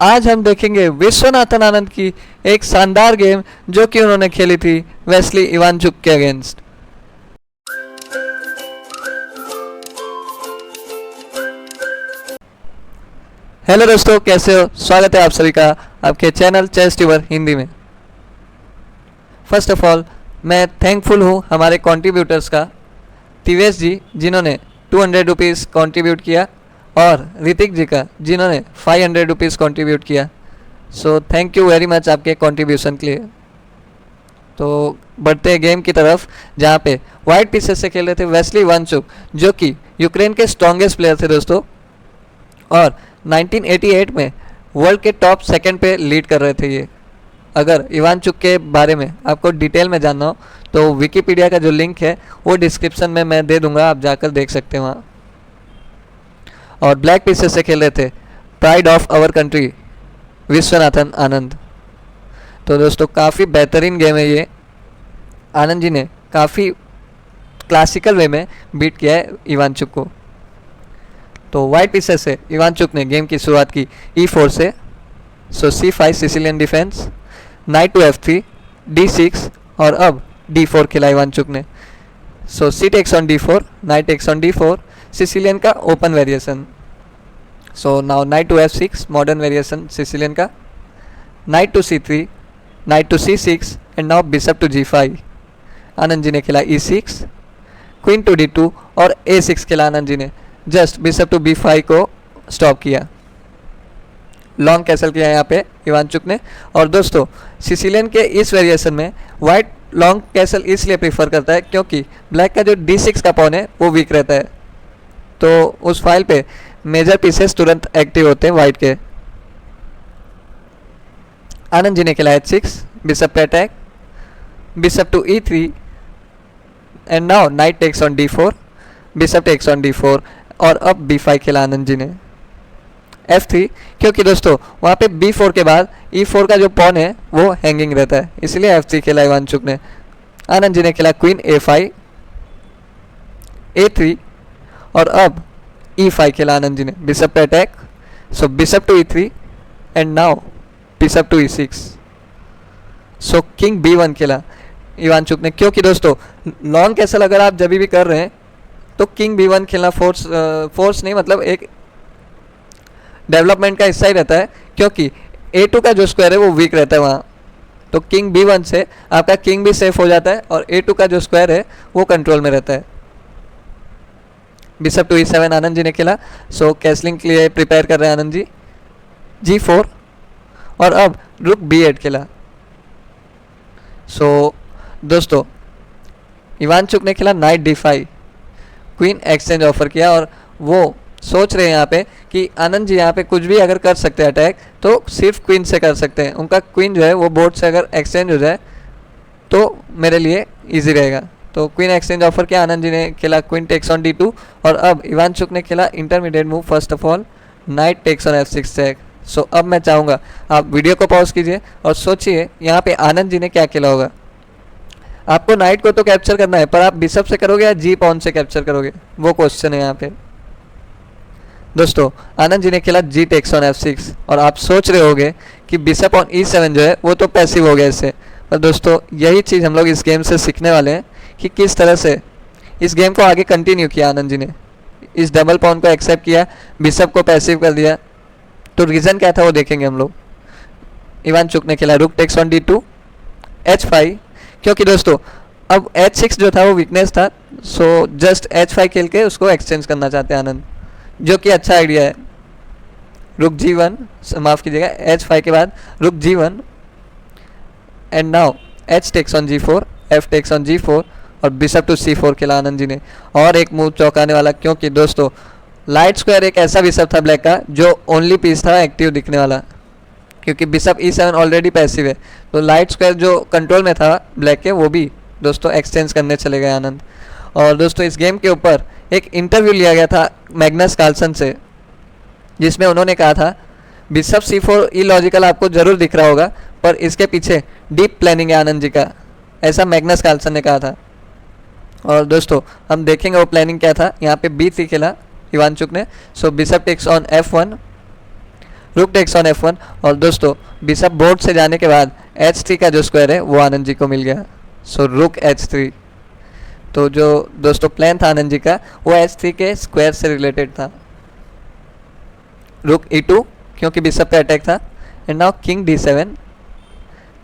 आज हम देखेंगे विश्वनाथन आनंद की एक शानदार गेम जो कि उन्होंने खेली थी वेस्ली इवानचुक के अगेंस्ट। हेलो दोस्तों, कैसे हो? स्वागत है आप सभी का आपके चैनल चेस ट्यूबर हिंदी में। फर्स्ट ऑफ ऑल मैं थैंकफुल हूँ हमारे कंट्रीब्यूटर्स का, तिवेश जी जिन्होंने 200 रुपीज़ कॉन्ट्रीब्यूट किया और ऋतिक जी का जिन्होंने 500 रुपीज़ कॉन्ट्रीब्यूट किया। So thank you very much आपके कंट्रीब्यूशन के लिए। तो बढ़ते हैं गेम की तरफ, जहाँ पे वाइट पीसेस से खेल रहे थे वेस्ली इवानचुक जो कि यूक्रेन के स्ट्रॉन्गेस्ट प्लेयर थे दोस्तों, और 1988 में वर्ल्ड के टॉप सेकंड पे लीड कर रहे थे ये। अगर इवानचुक के बारे में आपको डिटेल में जानना हो तो विकिपीडिया का जो लिंक है वो डिस्क्रिप्शन में मैं दे दूंगा, आप जाकर देख सकते हैं वहाँ। और ब्लैक पीसेस से खेल रहे थे pride of our country Viswanathan Anand. तो दोस्तों काफ़ी बेहतरीन गेम है ये, आनंद जी ने काफ़ी क्लासिकल वे में बीट किया है इवानचुक को। तो वाइट पीसेस से इवानचुक ने गेम की शुरुआत की E4 से, so C5 Sicilian defence, knight to F3, D6 और अब D4 खेला इवानचुक ने। So C takes on D4, knight takes on D4 Sicilian का open variation. So now knight to F6 modern variation Sicilian का, knight to C3, knight to C6 and now bishop to G5। Anand ji ने खेला E6, queen to D2 और A6 खेला आनंद जी ने, just bishop to B5 को stop किया। Long castle किया यहाँ पे इवानचुक ने। और दोस्तों सिसिलियन के इस वेरिएशन में वाइट लॉन्ग कैसल इसलिए प्रीफर करता है क्योंकि ब्लैक का जो D6 का पॉन है वो वीक रहता है, तो उस फाइल पे मेजर पीसेस तुरंत एक्टिव होते हैं वाइट के। आनंद जी ने खेला H6, बिशप पे attack, bishop to E3 and now knight takes on D4, bishop takes on D4 और अब B5 खेला आनंद जी ने। F3 क्योंकि दोस्तों वहाँ पे B4 के बाद E4 का जो पॉन है वो हैंगिंग रहता है, इसलिए F3 खेला इवानचुक ने। आनंद जी ने खेला क्वीन A5, A3 और अब E5 खेला आनंद जी ने, बिशप पे attack, so bishop to E3 and now bishop to E6। So king B1 खेला इवानचुक ने, क्योंकि दोस्तों लॉन्ग कैसल अगर आप जब भी कर रहे हैं तो किंग B1 खेलना फोर्स नहीं, मतलब एक डेवलपमेंट का हिस्सा ही रहता है, क्योंकि A2 का जो स्क्वायर है वो वीक रहता है वहाँ। तो किंग B1 से आपका किंग भी सेफ हो जाता है और A2 का जो स्क्वायर है वो कंट्रोल में रहता है। बिशप टू E7 आनंद जी ने खेला, सो कैसलिंग के लिए प्रिपेयर कर रहे हैं आनंद जी। G4 और अब रुक B8 खेला। सो दोस्तों इवानचुक ने खेला night D5, queen exchange offer किया और वो सोच रहे हैं यहाँ पे कि आनंद जी यहाँ पे कुछ भी अगर कर सकते हैं अटैक तो सिर्फ क्वीन से कर सकते हैं। उनका क्वीन जो है वो बोर्ड से अगर एक्सचेंज हो जाए तो मेरे लिए इजी रहेगा। तो क्वीन एक्सचेंज ऑफर किया, आनंद जी ने खेला क्वीन टेक्स ऑन D2 और अब इवानचुक ने खेला intermediate move, first of all knight takes on F6 check. So अब मैं चाहूँगा आप वीडियो को पॉज कीजिए और सोचिए यहाँ पे आनंद जी ने क्या खेला होगा। आपको नाइट को तो कैप्चर करना है, पर आप बिशप से करोगे या जी पॉन से कैप्चर करोगे, वो क्वेश्चन है यहाँ पे। दोस्तों आनंद जी ने खेला जी टेक्स ऑन F6 और आप सोच रहे होगे कि बिशप ऑन E7 जो है वो तो पैसिव हो गया इससे, पर दोस्तों यही चीज़ हम लोग इस गेम से सीखने वाले हैं कि किस तरह से इस गेम को आगे कंटिन्यू किया आनंद जी ने। इस डबल पॉन को एक्सेप्ट किया, बिशप को पैसिव कर दिया, तो रीज़न क्या था वो देखेंगे हम लोग। इवानचुक ने खेला रुक टेक्स ऑन D2, H5 क्योंकि दोस्तों अब H6 जो था वो वीकनेस था, सो जस्ट H5 खेल के उसको एक्सचेंज करना चाहते हैं आनंद, जो कि अच्छा आइडिया है। रुक G1, माफ़ कीजिएगा H5 के बाद rook G1 and now H takes on G4, F takes on G4 और बिशप टू C4 खेला आनंद जी ने। और एक मूव चौंकाने वाला, क्योंकि दोस्तों लाइट स्क्वायर एक ऐसा बिशप था ब्लैक का जो ओनली पीस था एक्टिव दिखने वाला, क्योंकि बिशप E7 ऑलरेडी पैसिव है, तो लाइट स्क्वायर जो कंट्रोल में था ब्लैक के वो भी दोस्तों एक्सचेंज करने चले गए आनंद। और दोस्तों इस गेम के ऊपर एक इंटरव्यू लिया गया था मैग्नस कार्लसन से, जिसमें उन्होंने कहा था बिशप C4 इलॉजिकल आपको ज़रूर दिख रहा होगा, पर इसके पीछे डीप प्लानिंग है आनंद जी का, ऐसा मैग्नस कार्लसन ने कहा था। और दोस्तों हम देखेंगे वो प्लानिंग क्या था। यहाँ पे B3 खेला इवानचुक ने, सो बिशप टेक्स ऑन F1, रुक टेक्स ऑन F1 और दोस्तों बिशप बोर्ड से जाने के बाद H3 का जो स्क्वायर है वो आनंद जी को मिल गया। सो रुक H3। तो जो दोस्तों प्लान था आनंद जी का वो H3 के स्क्वायर से रिलेटेड था। रुक E2 क्योंकि बिशप पे अटैक था। And now king D7,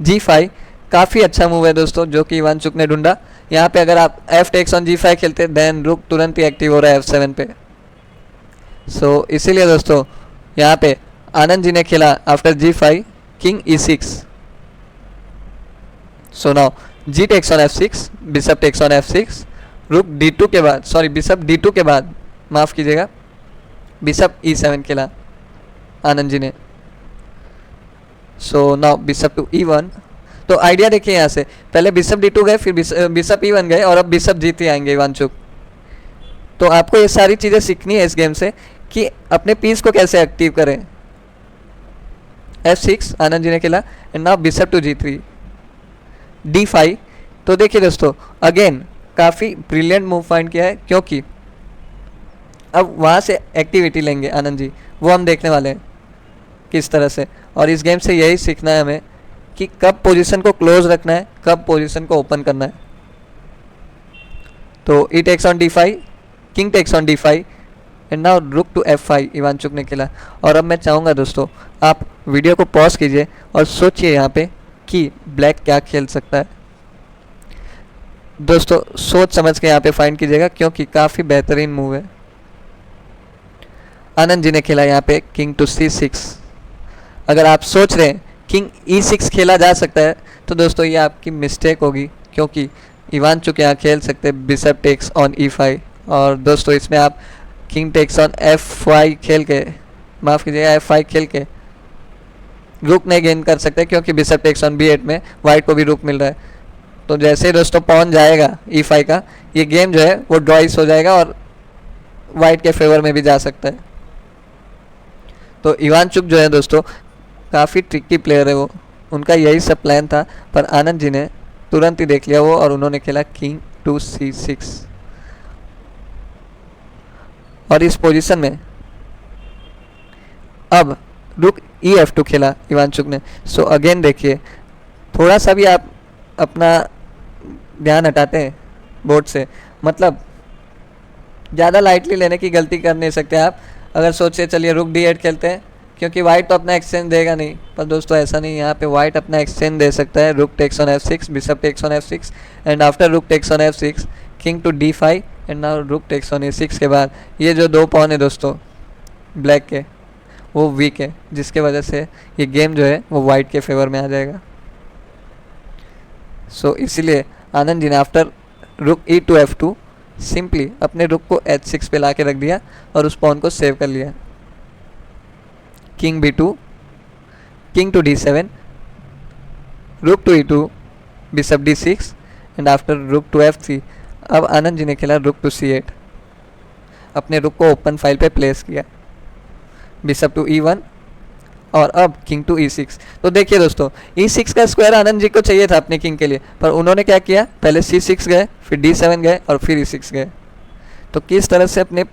G5 काफ़ी अच्छा मूव है दोस्तों जो कि इवांचुक ने ढूंढा। यहाँ पे अगर आप F टेक्स ऑन G5 खेलते देन रुक तुरंत ही एक्टिव हो रहा है F7 पे। सो इसीलिए दोस्तों यहाँ पे आनंद जी ने खेला after G5 king E6। So now G takes on F6, bishop takes on F6, rook D2 के बाद बिशप D2 के बाद माफ़ कीजिएगा बिशप E7 खेला आनंद जी ने। So now bishop to E1। तो आइडिया देखिए यहाँ से, पहले बिशप D2 गए, फिर बिशप E1 गए और अब बिशप G3 आएंगे इवांचुक। तो आपको ये सारी चीज़ें सीखनी है इस गेम से कि अपने पीस को कैसे एक्टिव करें। F6 आनंद जी ने खेला and now bishop to G3, D5। तो देखिए दोस्तों अगेन काफ़ी ब्रिलियंट मूव फाइंड किया है क्योंकि अब वहाँ से एक्टिविटी लेंगे आनंद जी, वो हम देखने वाले हैं किस तरह से। और इस गेम से यही सीखना है हमें कि कब पोजीशन को क्लोज रखना है, कब पोजीशन को ओपन करना है। तो E takes on D5, king takes on D5 and now rook to F5 Ivanchuk ने खेला। और अब मैं चाहूँगा दोस्तों आप वीडियो को पॉज कीजिए और सोचिए यहाँ पे कि ब्लैक क्या खेल सकता है। दोस्तों सोच समझ के यहाँ पे फाइंड कीजिएगा क्योंकि काफ़ी बेहतरीन मूव है। आनंद जी ने खेला यहाँ पे किंग टू C6। अगर आप सोच रहे हैं किंग E6 खेला जा सकता है तो दोस्तों ये आपकी मिस्टेक होगी क्योंकि इवांचुक यहाँ खेल सकते हैं बिशप टेक्स ऑन E5। और दोस्तों इसमें आप किंग टेक्स ऑन F5 खेल के, माफ़ कीजिएगा F5 खेल के रुक नहीं गेन कर सकते क्योंकि बिशप टेक्स ऑन B8 में वाइट को भी रुक मिल रहा है। तो जैसे ही दोस्तों पॉन जाएगा E5 का, ये गेम जो है वो ड्रॉइस हो जाएगा और वाइट के फेवर में भी जा सकता है। तो इवांचुक जो है दोस्तों काफ़ी ट्रिकी प्लेयर है वो, उनका यही सब प्लान था पर आनंद जी ने तुरंत ही देख लिया वो और उन्होंने खेला किंग टू C6। और इस पोजीशन में अब रुक EF2 खेला इवांचुक ने। सो अगेन देखिए थोड़ा सा भी आप अपना ध्यान हटाते हैं बोर्ड से, मतलब ज़्यादा लाइटली लेने की गलती कर नहीं सकते आप। अगर सोचिए चलिए रुक D8 खेलते हैं क्योंकि वाइट तो अपना एक्सचेंज देगा नहीं, पर दोस्तों ऐसा नहीं, यहाँ पे वाइट अपना एक्सचेंज दे सकता है। Rook takes on F6, bishop takes on F6 and after rook takes on F6 king to D5 and now rook takes on A6 के बाद ये जो दो पॉन है दोस्तों ब्लैक के वो वीक है, जिसके वजह से ये गेम जो है वो वाइट के फेवर में आ जाएगा। सो इसीलिए आनंद जी ने आफ्टर रुक E2 F2 सिंपली अपने रुक को H6 पे ला के रख दिया और उस पॉन को सेव कर लिया। King B2, king to D7, rook to E2, bishop D6 and after rook to F3 अब आनंद जी ने खेला रुक टू C8, अपने रुक को ओपन फाइल पे प्लेस किया। बिशप टू E1 और अब किंग टू E6। तो देखिए दोस्तों E6 का स्क्वायर आनंद जी को चाहिए था अपने किंग के लिए, पर उन्होंने क्या किया, पहले C6 गए, फिर D7 गए और फिर E6 गए। तो किस तरह से अपने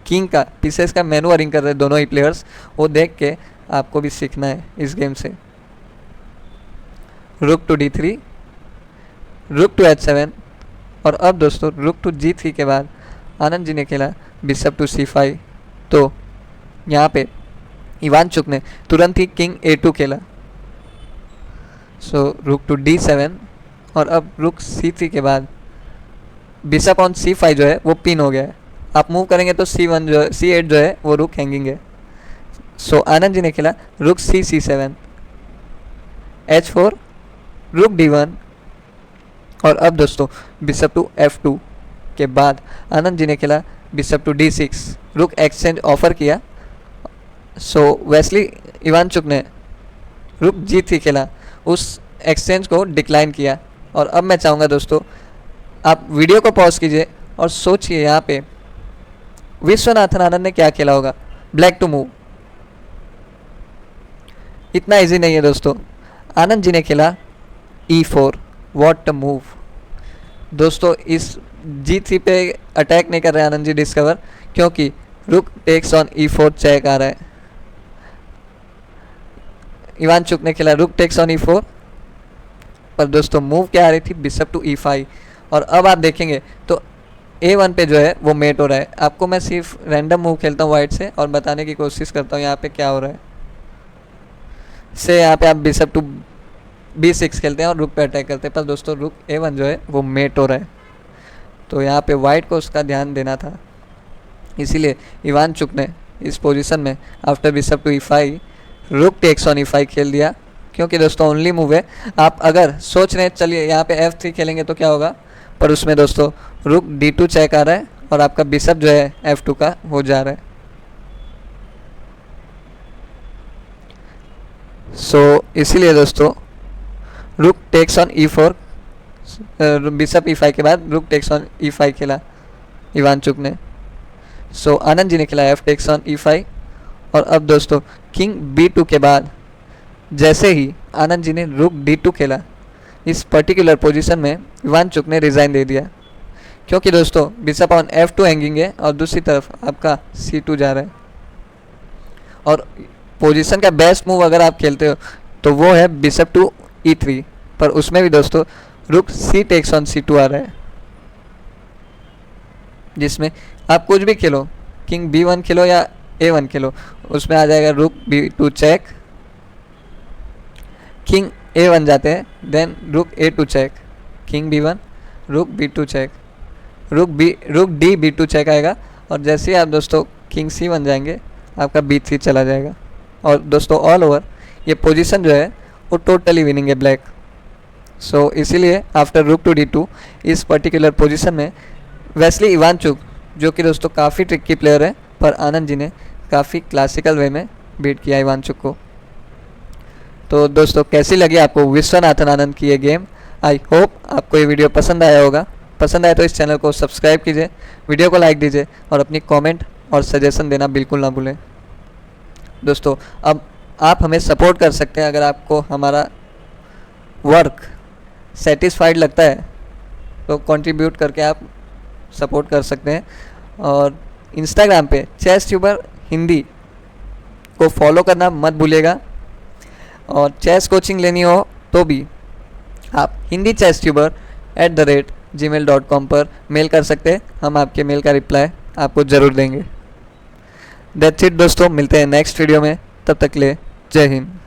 किंग का पीसेस का मैनूवरिंग कर रहे दोनों ही प्लेयर्स, वो देख के आपको भी सीखना है इस गेम से। रुक टू D3, रुक टू H7 और अब दोस्तों रुक टू G3 के बाद आनंद जी ने खेला बिशप टू C5। तो यहाँ पे इवांचुक ने तुरंत ही किंग A2 खेला। सो रुक टू D7 और अब रुक C3 के बाद बिशप ऑन C5 जो है वो पिन हो गया है। आप मूव करेंगे तो C1 जो है C8 जो है वो रुक हैंगिंग है। सो आनंद जी ने खेला रुक C7, H4, रुक D1 और अब दोस्तों बिशप टू F2 के बाद आनंद जी ने खेला बिशप टू D6, रुक एक्सचेंज ऑफर किया। सो वेस्ली इवांचुक ने रुक G3 खेला, उस एक्सचेंज को डिक्लाइन किया। और अब मैं चाहूँगा दोस्तों आप वीडियो को पॉज कीजिए और सोचिए यहाँ पे विश्वनाथन आनंद ने क्या खेला होगा। ब्लैक टू मूव, इतना इजी नहीं है दोस्तों। आनंद जी ने खेला E4, व्हाट अ मूव। दोस्तों इस G3 पे अटैक नहीं कर रहे आनंद जी डिस्कवर, क्योंकि रुक टेक्स ऑन E4 चेक आ रहा है। इवानचुक ने खेला रुक टेक्स ऑन E4, पर दोस्तों मूव क्या आ रही थी, बिशप टू E5। और अब आप देखेंगे तो A1 पे जो है वो मेट हो रहा है। आपको मैं सिर्फ रैंडम मूव खेलता हूँ वाइट से और बताने की कोशिश करता हूँ यहाँ पे क्या हो रहा है। से यहाँ पे आप बिशप टू B6 खेलते हैं और रुक पे अटैक करते हैं, पर दोस्तों रुक A1 जो है वो मेट हो रहा है, तो यहाँ पे वाइट को उसका ध्यान देना था। इसीलिए इवानचुक ने इस पोजीशन में आफ्टर बिशप टू E5 रुक टेक्स ऑन E5 खेल दिया, क्योंकि दोस्तों ओनली मूव है। आप अगर सोच रहे हैं चलिए यहाँ पे F3 खेलेंगे तो क्या होगा, पर उसमें दोस्तों रुक D2 चेक आ रहा है और आपका बिशप जो है F2 का हो जा रहा है। सो इसीलिए दोस्तों रुक takes on E4, bishop E5 के बाद रुक टेक्स ऑन E5 खेला इवानचुक ने। सो आनंद जी ने खेला F टेक्स ऑन E5। और अब दोस्तों किंग B2 के बाद जैसे ही आनंद जी ने रुक D2 खेला, इस पर्टिकुलर पोजीशन में इवानचुक ने रिज़ाइन दे दिया, क्योंकि दोस्तों बिशप ऑन F2 हैंगिंग है और दूसरी तरफ आपका C2 जा रहा है। और पोजीशन का बेस्ट मूव अगर आप खेलते हो तो वो है बिशप टू E3, पर उसमें भी दोस्तों रुक C टेक्स ऑन C2 आ रहा है, जिसमें आप कुछ भी खेलो, किंग B1 खेलो या A1 खेलो, उसमें आ जाएगा रुक B2 चेक, किंग A1 जाते हैं, देन रुक A2 चेक, किंग B1 रुक B2 चेक, रुक D B2 चेक आएगा। और जैसे ही आप दोस्तों किंग C1 जाएंगे आपका B3 चला जाएगा। और दोस्तों ऑल ओवर ये पोजीशन जो है वो टोटली विनिंग है ब्लैक। सो इसीलिए आफ्टर रुक टू D2 इस पर्टिकुलर पोजीशन में वेस्ली इवानचुक, जो कि दोस्तों काफ़ी ट्रिकी प्लेयर है, पर आनंद जी ने काफ़ी क्लासिकल वे में बीट किया इवानचुक को। तो दोस्तों कैसी लगी आपको विश्वनाथन आनंद की ये गेम? आई होप आपको ये वीडियो पसंद आया होगा। पसंद आए तो इस चैनल को सब्सक्राइब कीजिए, वीडियो को लाइक दीजिए और अपनी कमेंट और सजेशन देना बिल्कुल ना भूलें। दोस्तों अब आप हमें सपोर्ट कर सकते हैं, अगर आपको हमारा वर्क सेटिस्फाइड लगता है तो कंट्रीब्यूट करके आप सपोर्ट कर सकते हैं। और इंस्टाग्राम पे चेस ट्यूबर हिंदी को फॉलो करना मत भूलिएगा। और चेस कोचिंग लेनी हो तो भी आप हिंदी चेस ट्यूबर @gmail.com पर मेल कर सकते हैं, हम आपके मेल का रिप्लाई आपको ज़रूर देंगे। दैट्स इट दोस्तों, मिलते हैं नेक्स्ट वीडियो में, तब तक के लिए जय हिंद।